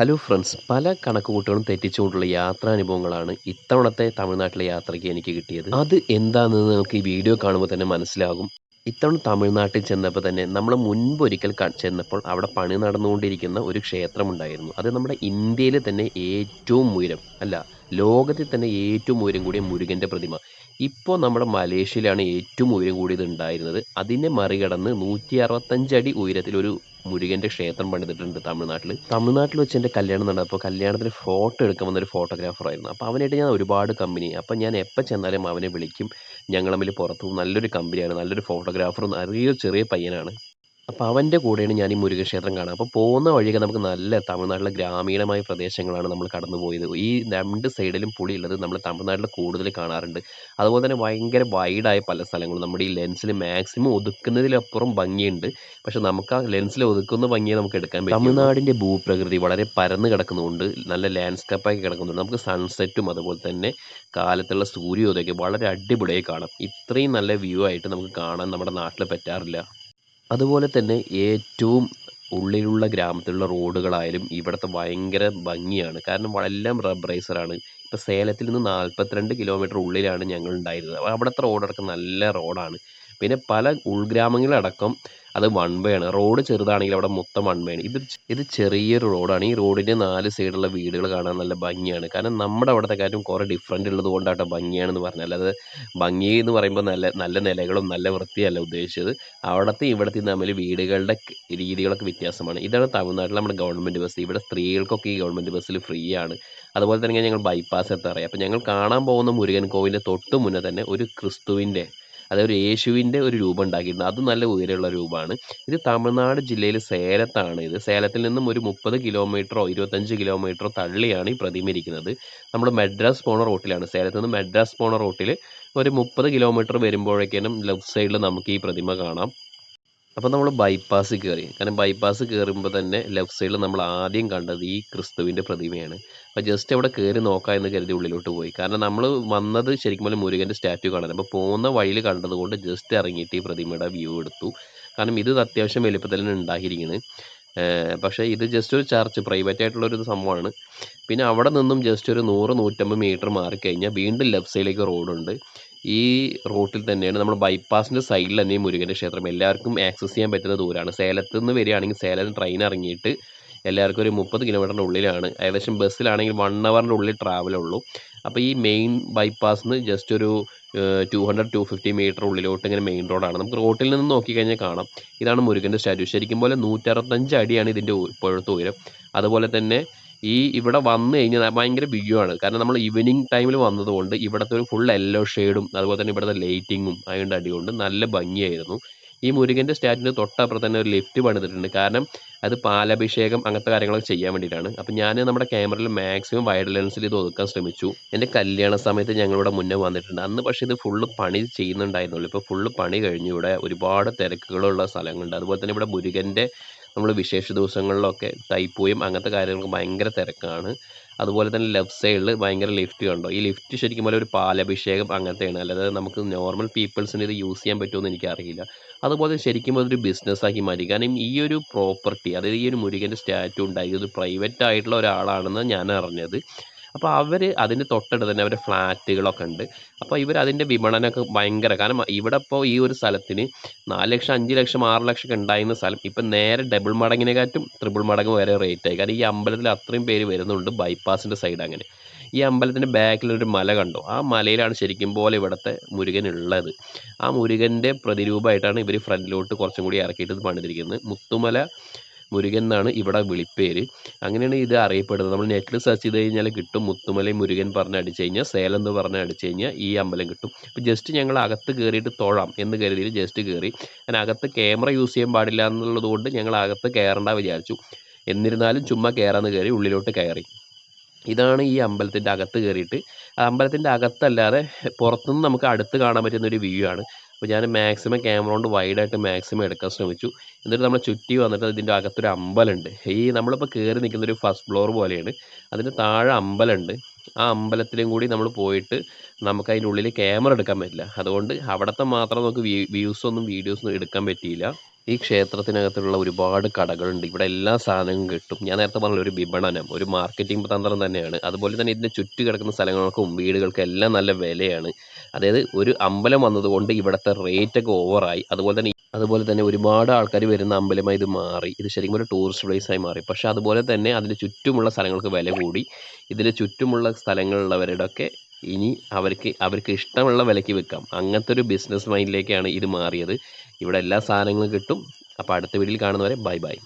Hello friends, പല കണക്കുകൂട്ടലുകളും തെറ്റിച്ചുകൊണ്ടുള്ള യാത്രാനുഭവങ്ങളാണ് ഇത്തവണത്തെ തമിഴ്നാട്ടിലെ യാത്രയ്ക്ക് എനിക്ക് കിട്ടിയത്. അത് എന്താണെന്ന് നിങ്ങൾക്ക് ഈ വീഡിയോ കാണുമ്പോൾ തന്നെ മനസ്സിലാകും. ഇത്തവണ തമിഴ്നാട്ടിൽ ചെന്നപ്പോൾ തന്നെ നമ്മൾ മുൻപൊരിക്കൽ ചെന്നപ്പോൾ അവിടെ പണി നടന്നുകൊണ്ടിരിക്കുന്ന ഒരു ക്ഷേത്രമുണ്ടായിരുന്നു. അത് നമ്മുടെ ഇന്ത്യയിലെ തന്നെ ഏറ്റവും ഉയരം അല്ല, ലോകത്തിൽ തന്നെ ഏറ്റവും ഉയരം കൂടിയ മുരുകൻ്റെ പ്രതിമ. ഇപ്പോൾ നമ്മുടെ മലേഷ്യയിലാണ് ഏറ്റവും ഉയരം കൂടിയത് ഉണ്ടായിരുന്നത്. അതിനെ മറികടന്ന് 165 അടി ഉയരത്തിലൊരു മുരുകൻ്റെ ക്ഷേത്രം പണിതിട്ടുണ്ട് തമിഴ്നാട്ടിൽ. തമിഴ്നാട്ടിൽ വെച്ച് എൻ്റെ കല്യാണം നടന്നപ്പോൾ കല്യാണത്തിന് ഫോട്ടോ എടുക്കാൻ വന്നൊരു ഫോട്ടോഗ്രാഫറായിരുന്നു. അപ്പോൾ അവനായിട്ട് ഞാൻ ഒരുപാട് കമ്പനി. അപ്പോൾ ഞാൻ എപ്പോൾ ചെന്നാലും അവനെ വിളിക്കും. ഞങ്ങൾ തമ്മിൽ പുറത്തു പോകും. നല്ലൊരു കമ്പനിയാണ്, നല്ലൊരു ഫോട്ടോഗ്രാഫറും, ചെറിയ ചെറിയ പയ്യനാണ്. അപ്പോൾ അവൻ്റെ കൂടെയാണ് ഞാൻ ഈ മുരുകക്ഷേത്രം കാണുക. അപ്പോൾ പോകുന്ന വഴിയൊക്കെ നമുക്ക് നല്ല തമിഴ്നാട്ടിലെ ഗ്രാമീണമായ പ്രദേശങ്ങളാണ് നമ്മൾ കടന്നു പോയത്. ഈ 2 സൈഡിലും പുളിയുള്ളത് നമ്മൾ തമിഴ്നാട്ടിൽ കൂടുതൽ കാണാറുണ്ട്. അതുപോലെ തന്നെ ഭയങ്കര വൈഡായ പല സ്ഥലങ്ങളും നമ്മുടെ ഈ ലെൻസിൽ മാക്സിമം ഒതുക്കുന്നതിലപ്പുറം ഭംഗിയുണ്ട്. പക്ഷെ നമുക്ക് ആ ലെൻസിൽ ഒതുക്കുന്ന ഭംഗിയെ നമുക്ക് എടുക്കാൻ പറ്റും. തമിഴ്നാടിൻ്റെ ഭൂപ്രകൃതി വളരെ പരന്ന് കിടക്കുന്നതുകൊണ്ട്, നല്ല ലാൻഡ്സ്കേപ്പായി കിടക്കുന്നുണ്ട്, നമുക്ക് സൺസെറ്റും അതുപോലെ തന്നെ കാലത്തുള്ള സൂര്യോദയമൊക്കെ വളരെ അടിപൊളിയായി കാണാം. ഇത്രയും നല്ല വ്യൂ ആയിട്ട് നമുക്ക് കാണാൻ നമ്മുടെ നാട്ടിൽ പറ്റാറില്ല. അതുപോലെ തന്നെ ഏറ്റവും ഉള്ളിലുള്ള ഗ്രാമത്തിലുള്ള റോഡുകളായാലും ഇവിടുത്തെ ഭയങ്കര ഭംഗിയാണ്. കാരണം എല്ലാം റബ്ബറൈസറാണ്. ഇപ്പോൾ സേലത്തിൽ നിന്ന് 42 കിലോമീറ്റർ ഉള്ളിലാണ് ഞങ്ങൾ ഉണ്ടായിരുന്നത്. അപ്പോൾ അവിടുത്തെ റോഡടക്കം നല്ല റോഡാണ്. പിന്നെ പല ഉൾഗ്രാമങ്ങളടക്കം അത് വൺ വേ ആണ്. റോഡ് ചെറുതാണെങ്കിൽ അവിടെ മൊത്തം വൺ വേ ആണ്. ഇത് ചെറിയൊരു റോഡാണ്. ഈ റോഡിൻ്റെ 4 സൈഡുള്ള വീടുകൾ കാണാൻ നല്ല ഭംഗിയാണ്. കാരണം നമ്മുടെ അവിടുത്തെ കാര്യം കുറേ ഡിഫറൻറ്റ് ഉള്ളത് കൊണ്ടാട്ടോ ഭംഗിയാണെന്ന് പറഞ്ഞത്. അല്ലാതെ ഭംഗി എന്ന് പറയുമ്പോൾ നല്ല നല്ല നിലകളും നല്ല വൃത്തിയല്ല ഉദ്ദേശിച്ചത്. അവിടത്തെയും ഇവിടത്തെയും തമ്മിൽ വീടുകളുടെ രീതികളൊക്കെ വ്യത്യാസമാണ്. ഇതാണ് തമിഴ്നാട്ടിൽ നമ്മുടെ ഗവൺമെൻറ് ബസ്. ഇവിടെ സ്ത്രീകൾക്കൊക്കെ ഈ ഗവൺമെൻറ് ബസ്സിൽ ഫ്രീ ആണ്. അതുപോലെ തന്നെ ഞങ്ങൾ ബൈപ്പാസ് എത്താറായി. അപ്പോൾ ഞങ്ങൾ കാണാൻ പോകുന്ന മുരുകൻ കോവിലിൻ്റെ തൊട്ട് മുന്നേ തന്നെ ഒരു ക്രിസ്തുവിൻ്റെ, അതായത് ഒരു യേശുവിൻ്റെ ഒരു രൂപം ഉണ്ടാക്കിയിട്ടുണ്ട്. അതും നല്ല ഉയരമുള്ള രൂപമാണ്. ഇത് തമിഴ്നാട് ജില്ലയിൽ സേലത്താണ്. ഇത് സേലത്തിൽ നിന്നും ഒരു 30 കിലോമീറ്ററോ 25 കിലോമീറ്ററോ തള്ളിയാണ് ഈ പ്രതിമ ഇരിക്കുന്നത്. നമ്മൾ മദ്രാസ് പോണ റൂട്ടിലാണ്. സേലത്ത് നിന്ന് മദ്രാസ് പോണ റൂട്ടിൽ ഒരു 30 കിലോമീറ്റർ വരുമ്പോഴേക്കും ലെഫ്റ്റ് സൈഡിൽ നമുക്ക് ഈ പ്രതിമ കാണാം. അപ്പോൾ നമ്മൾ ബൈപ്പാസ് കയറി. കാരണം ബൈപ്പാസ് കയറുമ്പോൾ തന്നെ ലെഫ്റ്റ് സൈഡിൽ നമ്മൾ ആദ്യം കണ്ടത് ഈ ക്രിസ്തുവിൻ്റെ പ്രതിമയാണ്. അപ്പോൾ ജസ്റ്റ് അവിടെ കയറി നോക്കാം എന്ന് കരുതി ഉള്ളിലോട്ട് പോയി. കാരണം നമ്മൾ വന്നത് ശരിക്കും പോലെ മുരുകൻ്റെ സ്റ്റാറ്റ്യൂ കാണാൻ. അപ്പോൾ പോകുന്ന വഴിയിൽ കണ്ടതുകൊണ്ട് ജസ്റ്റ് ഇറങ്ങിയിട്ട് ഈ പ്രതിമയുടെ വ്യൂ എടുത്തു. കാരണം ഇത് അത്യാവശ്യം വലുപ്പത്തിൽ തന്നെ ഉണ്ടാക്കിയിരിക്കുന്നത്. പക്ഷേ ഇത് ജസ്റ്റ് ഒരു ചർച്ച്, പ്രൈവറ്റ് ആയിട്ടുള്ളൊരു സംഭവമാണ്. പിന്നെ അവിടെ നിന്നും ജസ്റ്റ് ഒരു 100-150 മീറ്റർ മാറിക്കഴിഞ്ഞാൽ വീണ്ടും ലെഫ്റ്റ് സൈഡിലേക്ക് റോഡുണ്ട്. ഈ റൂട്ടിൽ തന്നെയാണ് നമ്മൾ ബൈപ്പാസിൻ്റെ സൈഡിൽ തന്നെ ഈ മുരുകൻ്റെ ക്ഷേത്രം. എല്ലാവർക്കും ആക്സസ് ചെയ്യാൻ പറ്റുന്ന ദൂരമാണ്. സേലത്ത് നിന്ന് വരികയാണെങ്കിൽ സേലം ട്രെയിൻ ഇറങ്ങിയിട്ട് എല്ലാവർക്കും ഒരു 30 കിലോമീറ്ററിൻ്റെ ഉള്ളിലാണ്. ഏകദേശം ബസ്സിലാണെങ്കിൽ 1 അവറിൻ്റെ ഉള്ളിൽ ട്രാവലുള്ളൂ. അപ്പോൾ ഈ മെയിൻ ബൈപ്പാസിൽ നിന്ന് ജസ്റ്റ് ഒരു 200-250 മീറ്റർ ഉള്ളിലോട്ട് ഇങ്ങനെ മെയിൻ റോഡാണ്. നമുക്ക് റോട്ടിൽ നിന്ന് നോക്കിക്കഴിഞ്ഞാൽ കാണാം. ഇതാണ് മുരുകൻ്റെ സ്റ്റാറ്റ്യൂ. ശരിക്കും പോലെ 165 അടിയാണ് ഇതിൻ്റെ ഇപ്പോഴത്തെ ഉയരം. അതുപോലെ തന്നെ ഇവിടെ വന്നു കഴിഞ്ഞാൽ ഭയങ്കര വ്യൂ ആണ്. കാരണം നമ്മൾ ഈവനിങ് ടൈമിൽ വന്നതുകൊണ്ട് ഇവിടുത്തെ ഒരു ഫുൾ യെല്ലോ ഷെയ്ഡും അതുപോലെ തന്നെ ഇവിടുത്തെ ലൈറ്റിങ്ങും അതിൻ്റെ അടികൊണ്ട് നല്ല ഭംഗിയായിരുന്നു. ഈ മുരുകൻ്റെ സ്റ്റാറ്റിന് തൊട്ടപ്പുറത്ത് തന്നെ ഒരു ലിഫ്റ്റ് പണിതിട്ടുണ്ട്. കാരണം അത് പാലഭിഷേകം അങ്ങനത്തെ കാര്യങ്ങളൊക്കെ ചെയ്യാൻ വേണ്ടിയിട്ടാണ്. അപ്പം ഞാൻ നമ്മുടെ ക്യാമറയിൽ മാക്സിമം വൈഡ് ലെൻസിൽ ഇത് ഒതുക്കാൻ ശ്രമിച്ചു. എൻ്റെ കല്യാണ സമയത്ത് ഞങ്ങളിവിടെ മുന്നേ വന്നിട്ടുണ്ട്. അന്ന് പക്ഷേ ഇത് ഫുള്ള് പണി ചെയ്യുന്നുണ്ടായിരുന്നുള്ളൂ. ഇപ്പോൾ ഫുള്ള് പണി കഴിഞ്ഞു. ഇവിടെ ഒരുപാട് തിരക്കുകളുള്ള സ്ഥലങ്ങളുണ്ട്. അതുപോലെ തന്നെ ഇവിടെ മുരുകൻ്റെ നമ്മൾ വിശേഷ ദിവസങ്ങളിലൊക്കെ തൈപ്പൂയം അങ്ങനത്തെ കാര്യങ്ങൾക്ക് ഭയങ്കര തിരക്കാണ്. അതുപോലെ തന്നെ ലെഫ്റ്റ് സൈഡിൽ ഭയങ്കര ലിഫ്റ്റ് കണ്ടോ? ഈ ലിഫ്റ്റ് ശരിക്കും പോലെ ഒരു പാലഭിഷേകം അങ്ങനത്തെയാണ്. അല്ലാതെ നമുക്ക് നോർമൽ പീപ്പിൾസിന് ഇത് യൂസ് ചെയ്യാൻ പറ്റുമോ എന്ന് എനിക്കറിയില്ല. അതുപോലെ ശരിക്കും അതൊരു ബിസിനസ്സാക്കി മാറ്റി. കാരണം ഈ ഒരു പ്രോപ്പർട്ടി, അതായത് ഈ ഒരു മുരുകൻ്റെ സ്റ്റാറ്റ്യൂ ഉണ്ടാക്കിയത് പ്രൈവറ്റ് ആയിട്ടുള്ള ഒരാളാണെന്ന് ഞാൻ അറിഞ്ഞത്. അപ്പോൾ അവർ അതിൻ്റെ തൊട്ടടുത്ത് തന്നെ അവരുടെ ഫ്ലാറ്റുകളൊക്കെ ഉണ്ട്. അപ്പോൾ ഇവർ അതിൻ്റെ വിപണനമൊക്കെ ഭയങ്കര, കാരണം ഇവിടെ ഇപ്പോൾ ഈ ഒരു സ്ഥലത്തിന് 4 ലക്ഷം 5 ലക്ഷം 6 ലക്ഷം ഒക്കെ ഉണ്ടായിരുന്ന സ്ഥലം ഇപ്പം നേരെ ഡബിൾ മടങ്ങിനെക്കാട്ടും ട്രിപ്പിൾ മടങ്ങ് വരെ റേറ്റായി. കാരണം ഈ അമ്പലത്തിൽ അത്രയും പേര് വരുന്നുണ്ട് ബൈപ്പാസിൻ്റെ സൈഡ് അങ്ങനെ. ഈ അമ്പലത്തിൻ്റെ ബാക്കിലൊരു മല കണ്ടോ? ആ മലയിലാണ് ശരിക്കും പോലെ ഇവിടുത്തെ മുരുകൻ ഉള്ളത്. ആ മുരുകൻ്റെ പ്രതിരൂപമായിട്ടാണ് ഇവർ ഫ്രണ്ടിലോട്ട് കുറച്ചും കൂടി ഇറക്കിയിട്ട് ഇത് പണിതിരിക്കുന്നത്. മുത്തുമല മുരുകൻ എന്നാണ് ഇവിടെ വിളിപ്പേര്. അങ്ങനെയാണ് ഇത് അറിയപ്പെടുന്നത്. നമ്മൾ നെറ്റിൽ സെർച്ച് ചെയ്ത് കഴിഞ്ഞാൽ കിട്ടും. മുത്തുമലയും മുരുകൻ പറഞ്ഞ് അടിച്ചു കഴിഞ്ഞാൽ, സേലം എന്ന് പറഞ്ഞ് അടിച്ചു കഴിഞ്ഞാൽ ഈ അമ്പലം കിട്ടും. അപ്പോൾ ജസ്റ്റ് ഞങ്ങൾ അകത്ത് കയറിയിട്ട് തൊഴാം എന്ന് കരുതിയിട്ട് ജസ്റ്റ് കയറി. കാരണം അകത്ത് ക്യാമറ യൂസ് ചെയ്യാൻ പാടില്ല എന്നുള്ളത് കൊണ്ട് ഞങ്ങൾ അകത്ത് കയറേണ്ട വിചാരിച്ചു. എന്നിരുന്നാലും ചുമ്മാ കയറാമെന്ന് കയറി, ഉള്ളിലോട്ട് കയറി. ഇതാണ് ഈ അമ്പലത്തിൻ്റെ അകത്ത് കയറിയിട്ട്. ആ അമ്പലത്തിൻ്റെ അകത്തല്ലാതെ പുറത്തുനിന്ന് നമുക്ക് അടുത്ത് കാണാൻ പറ്റുന്ന ഒരു വ്യൂ ആണ്. അപ്പോൾ ഞാൻ മാക്സിമം ക്യാമറ കൊണ്ട് വൈഡായിട്ട് മാക്സിമം എടുക്കാൻ ശ്രമിച്ചു. എന്നിട്ട് നമ്മൾ ചുറ്റി വന്നിട്ട് ഇതിൻ്റെ അകത്തൊരു അമ്പലമുണ്ട്. നമ്മളിപ്പോൾ കയറി നിൽക്കുന്നൊരു ഫസ്റ്റ് ഫ്ലോർ പോലെയാണ്. അതിന് താഴെ അമ്പലമുണ്ട്. ആ അമ്പലത്തിലും കൂടി നമ്മൾ പോയിട്ട് നമുക്ക് അതിൻ്റെ ഉള്ളിൽ ക്യാമറ എടുക്കാൻ പറ്റില്ല. അതുകൊണ്ട് അവിടുത്തെ മാത്രം നമുക്ക് വ്യൂസൊന്നും വീഡിയോസൊന്നും എടുക്കാൻ പറ്റിയില്ല. ഈ ക്ഷേത്രത്തിനകത്തുള്ള ഒരുപാട് കടകളുണ്ട്. ഇവിടെ എല്ലാ സാധനവും കിട്ടും. ഞാൻ നേരത്തെ പറഞ്ഞില്ലേ ഒരു വിപണനം, ഒരു മാർക്കറ്റിംഗ് തന്ത്രം തന്നെയാണ്. അതുപോലെ തന്നെ ഇതിന്റെ ചുറ്റി കിടക്കുന്ന സ്ഥലങ്ങൾക്കും വീടുകൾക്കും എല്ലാം നല്ല വിലയാണ്. അതായത് ഒരു അമ്പലം വന്നതുകൊണ്ട് ഇവിടുത്തെ റേറ്റൊക്കെ ഓവറായി. അതുപോലെ തന്നെ ഒരുപാട് ആൾക്കാർ വരുന്ന അമ്പലമായി ഇത് മാറി. ഇത് ശരിക്കും ഒരു ടൂറിസ്റ്റ് പ്ലേസായി മാറി. പക്ഷേ അതുപോലെ തന്നെ അതിന് ചുറ്റുമുള്ള സ്ഥലങ്ങൾക്ക് വില കൂടി. ഇതിന് ചുറ്റുമുള്ള സ്ഥലങ്ങളിലുള്ളവരുടെയൊക്കെ ഇനി അവർക്ക് അവർക്ക് ഇഷ്ടമുള്ള വിലയ്ക്ക് വിൽക്കാം. അങ്ങനത്തെ ഒരു ബിസിനസ് മൈൻഡിലേക്കാണ് ഇത് മാറിയത്. ഇവിടെ എല്ലാ സാധനങ്ങളും കിട്ടും. അപ്പോൾ അടുത്ത വീഡിയോയിൽ കാണുന്നവരെ ബൈ ബൈ.